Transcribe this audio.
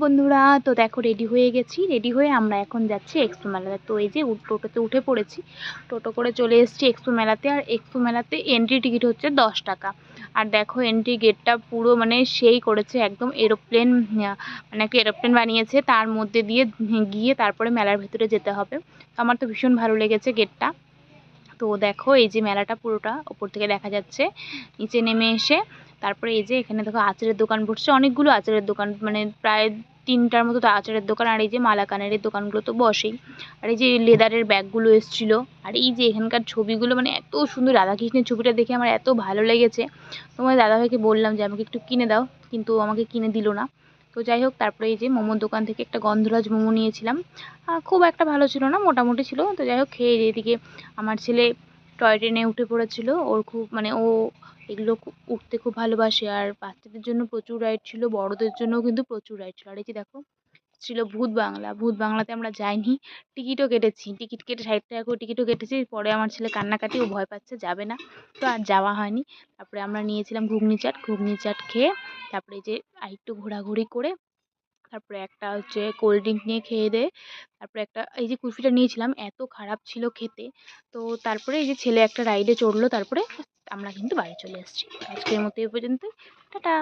বন্ধুরা, তো দেখো রেডি হয়ে গেছি। রেডি হয়ে আমরা এখন যাচ্ছি এক্সপো মেলাতে। তো এই যে টোটোতে উঠে পড়েছি, টোটো করে চলে এসেছি এক্সপো মেলাতে। আর এক্সপো মেলাতে এন্ট্রি টিকিট হচ্ছে 10 টাকা। আর দেখো এন্ট্রি গেটটা পুরো মানে সেই করেছে, একদম এরোপ্লেন, মানে একটা এরোপ্লেন বানিয়েছে, তার মধ্যে দিয়ে গিয়ে তারপরে মেলার ভেতরে যেতে হবে। তো আমার তো ভীষণ ভালো লেগেছে গেটটা। তো দেখো এই যে মেলাটা পুরোটা ওপর থেকে দেখা যাচ্ছে। নিচে নেমে এসে তারপরে এই যে এখানে দেখো আচারের দোকান বসছে, অনেকগুলো আচারের দোকান, মানে প্রায় 3টার মতো তো আচারের দোকান। আর এই যে মালা কানেরের দোকানগুলো তো বসেই। আর এই যে লেদারের ব্যাগগুলো এসছিল। আর এই যে এখানকার ছবিগুলো মানে এত সুন্দর, রাধাকৃষ্ণের ছবিটা দেখে আমার এত ভালো লেগেছে। তোমার দাদাভাইকে বললাম যে আমাকে একটু কিনে দাও, কিন্তু আমাকে কিনে দিল না। তো যাই হোক, তারপরে এই যে মোমোর দোকান থেকে একটা গন্ধরাজ মোমো নিয়েছিলাম। খুব একটা ভালো ছিল না, মোটামুটি ছিল। তো যাই হোক, খেয়ে এদিকে আমার ছেলে টয় ট্রেনে উঠে পড়েছিল। ওর খুব মানে ও এগুলো উঠতে খুব ভালোবাসে। আর বাচ্চাদের জন্য প্রচুর রাইড ছিল, বড়দের জন্যও কিন্তু প্রচুর রাইড ছিল। আর এই যে দেখো ছিল ভূত বাংলা। ভূত বাংলাতে আমরা যাইনি, টিকিটও কেটেছি, টিকিট কেটে 60 টাকা করে টিকিটও কেটেছি। পরে আমার ছেলে কান্নাকাটি, ও ভয় পাচ্ছে, যাবে না। তো আর যাওয়া হয়নি। তারপরে আমরা নিয়েছিলাম ঘুগনি চাট, ঘুগনি চাট খেয়ে তারপরে যে আরেকটু ঘোরাঘুরি করে তারপরে একটা হচ্ছে কোল্ড ড্রিঙ্ক নিয়ে খেয়ে দেয়ে তারপরে একটা এই যে কুলফিটা নিয়েছিলাম, এত খারাপ ছিল খেতে। তো তারপরে এই যে ছেলে একটা রাইডে চড়লো, তারপরে আমরা কিন্তু বাড়ি চলে এসেছি। আজকের মতো এই পর্যন্তই। টাটা।